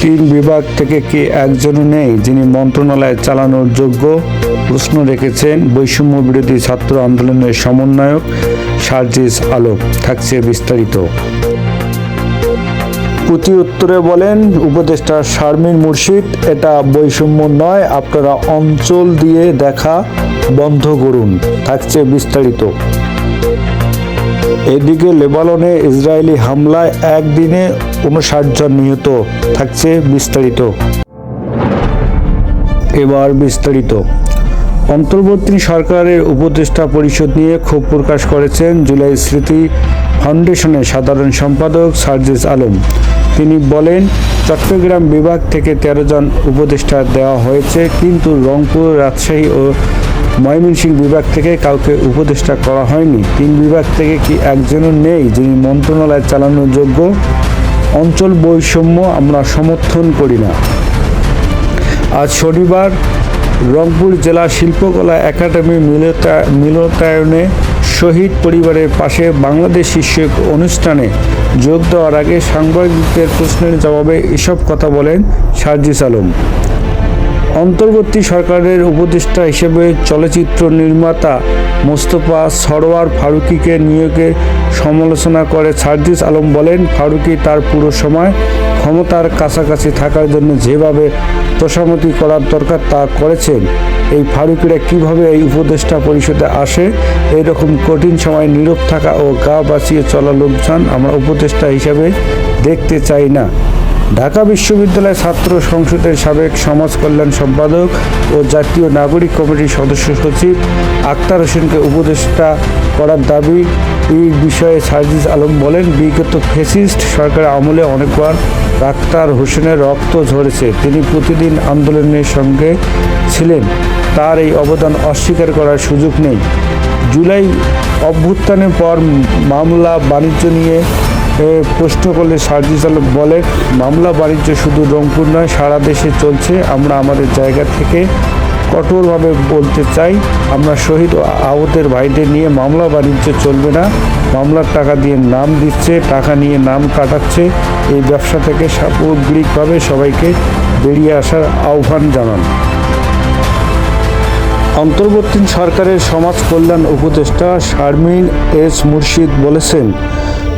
তিন বিভাগ থেকে কি একজনও নেই যিনি মন্ত্রণালয় চালানোর যোগ্য? প্রশ্ন রেখেছেন বৈষম্য বিরোধী ছাত্র আন্দোলনের সমন্বয়ক সার্জিস আলম। থাকছে বিস্তারিত। প্রতি উত্তরে বলেন উপদেষ্টা শারমিন মুর্শিদ, এটা বৈষম্য নয়, আপনারা অঞ্চল দিয়ে দেখা বন্ধ করুন। থাকছে বিস্তারিত। এদিকে লেবাননে ইসরায়েলি হামলায় একদিনে 59 জন নিহত। থাকছে বিস্তারিত। এবার বিস্তারিত। অন্তর্বর্তী সরকারের উপদেষ্টা পরিষদ নিয়ে ক্ষোভ প্রকাশ করেছেন জুলাই স্মৃতি ফাউন্ডেশনের সাধারণ সম্পাদক সার্জিস আলম। তিনি বলেন, চট্টগ্রাম বিভাগ থেকে 13 জন উপদেষ্টা দেওয়া হয়েছে, কিন্তু রংপুর, রাজশাহী ও ময়মনসিংহ বিভাগ থেকে কাউকে উপদেষ্টা করা হয়নি। তিন বিভাগ থেকে কি একজনও নেই যিনি মন্ত্রণালয় চালানোর যোগ্য? অঞ্চল বৈষম্য আমরা সমর্থন করি না। আজ শনিবার রংপুর জেলা শিল্পকলা একাডেমি মিলনায়তনে শহীদ পরিবারের পাশে বাংলাদেশ শীর্ষক অনুষ্ঠানে যোগ দেওয়ার আগে সাংবাদিকদের প্রশ্নের জবাবে এসব কথা বলেন সার্জিস আলম। অন্তর্বর্তী সরকারের উপদেষ্টা হিসেবে চলচ্চিত্র নির্মাতা মোস্তফা সরওয়ার ফারুকীকে নিয়োগের সমালোচনা করে সার্জিস আলম বলেন, ফারুকী তার পুরো সময় ক্ষমতার কাছাকাছি থাকার জন্য যেভাবে তোষামতি করার দরকার তা করেছেন। এই ফারুকীরা কিভাবে এই উপদেষ্টা পরিষদে আসে? এইরকম কঠিন সময় নীরব থাকা ও গা বাঁচিয়ে চলা লোকজন আমরা উপদেষ্টা হিসেবে দেখতে চাই না। ঢাকা বিশ্ববিদ্যালয় ছাত্র সংসদের সাবেক সমাজ কল্যাণ সম্পাদক ও জাতীয় নাগরিক কমিটির সদস্য সচিব আক্তার হোসেনকে উপদেষ্টা করার দাবি এই বিষয়ে সার্জিস আলম বলেন, বিগত ফ্যাসিস্ট সরকারের আমলে অনেকবার আক্তার হোসেনের রক্ত ঝরেছে। তিনি প্রতিদিন আন্দোলনের সঙ্গে ছিলেন, তার এই অবদান অস্বীকার করার সুযোগ নেই। জুলাই অভ্যুত্থানের পর মামলা বাণিজ্য নিয়ে প্রশ্ন করলে সার্জিস আলম বলেন, মামলা বাণিজ্য শুধু রংপুর নয়, সারা দেশে চলছে। আমরা আমাদের জায়গা থেকে কঠোরভাবে বলতে চাই, আমরা শহীদ ও আহতের ভাইদের নিয়ে মামলা বাণিজ্য চলবে না। মামলার টাকা দিয়ে নাম দিচ্ছে, টাকা নিয়ে নাম কাটাচ্ছে। এই ব্যবসা থেকে সামগ্রিকভাবে সবাইকে বেরিয়ে আসার আহ্বান জানান। অন্তর্বর্তী সরকারের সমাজ কল্যাণ উপদেষ্টা শারমিন এস মুর্শিদ বলেছেন,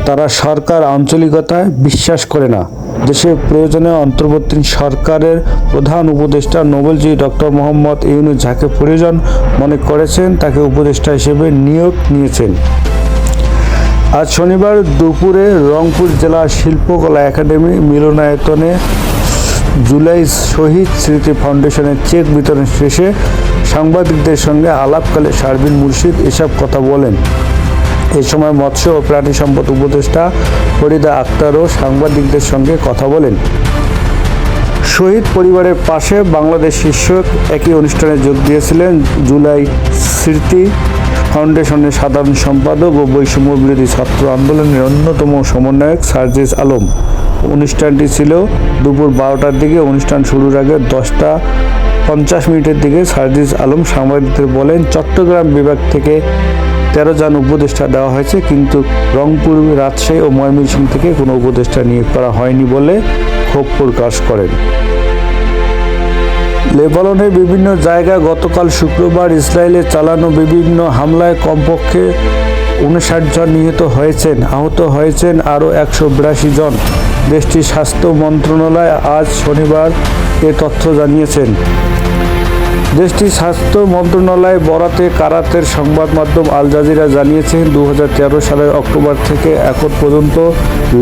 তারা সরকার আঞ্চলিকতায় বিশ্বাস করে না। দেশের প্রয়োজনে অন্তর্বর্তী সরকারের প্রধান উপদেষ্টা নোবেলজয়ী ডক্টর মোহাম্মদ ইউনূস যাকে প্রয়োজন মনে করেছেন তাকে উপদেষ্টা হিসেবে নিয়োগ নিয়েছেন। আজ শনিবার দুপুরে রংপুর জেলা শিল্পকলা একাডেমি মিলনায়তনে জুলাই শহীদ স্মৃতি ফাউন্ডেশনের চেক বিতরণ শেষে সাংবাদিকদের সঙ্গে আলাপকালে শারমিন মুর্শিদ এসব কথা বলেন। এই সময় মৎস্য ও প্রাণী সম্পদ উপদেষ্টা ফরিদা আক্তারও সাংবাদিকদের সঙ্গে কথা বলেন। শহীদ পরিবারের পাশে বাংলাদেশ শীর্ষক একই অনুষ্ঠানে যোগ দিয়েছিলেন জুলাই স্মৃতি ফাউন্ডেশনের সাধারণ সম্পাদক ও বৈষম্য বিরোধী ছাত্র আন্দোলনের অন্যতম সমন্বয়ক সার্জিস আলম। অনুষ্ঠানটি ছিল দুপুর 12টার দিকে। অনুষ্ঠান শুরুর আগে 10:50 দিকে সার্জিস আলম সাংবাদিকদের বলেন, চট্টগ্রাম বিভাগ থেকে 13 জন উপদেষ্টা দেওয়া হয়েছে, কিন্তু রংপুর, রাজশাহী ও ময়মনসিংহ থেকে কোনো উপদেষ্টা নিয়োগ করা হয়নি বলে ক্ষোভ প্রকাশ করেন। লেবাননের বিভিন্ন জায়গায় গতকাল শুক্রবার ইসরায়েলে চালানো বিভিন্ন হামলায় কমপক্ষে 59 জন নিহত হয়েছেন। আহত হয়েছেন আরও 182 জন। দেশটির স্বাস্থ্য মন্ত্রণালয় আজ শনিবার এ তথ্য জানিয়েছেন। দেশটির স্বাস্থ্য মন্ত্রণালয় বরাতে কারাতের সংবাদ মাধ্যম আল জাজিরা জানিয়েছে, 2013 সালের অক্টোবর থেকে এখন পর্যন্ত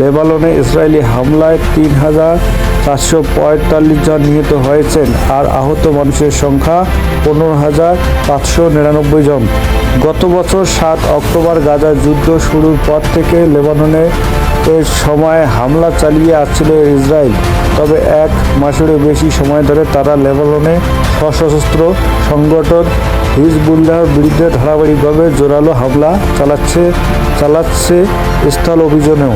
লেবাননে ইসরায়েলি হামলায় 3,445 জন নিহত হয়েছেন আর আহত মানুষের সংখ্যা 15,599 জন। গত বছর 7 অক্টোবর গাজার যুদ্ধ শুরুর পর থেকে লেবাননে এর সময় হামলা চালিয়ে আসছিল ইসরায়েল। তবে 1 মাসেরও বেশি সময় ধরে তারা লেবাননে সশস্ত্র সংগঠন হিজবুল্লাহর বিরুদ্ধে ধারাবাহিকভাবে জোরালো হামলা চালাচ্ছে স্থল অভিযানেও।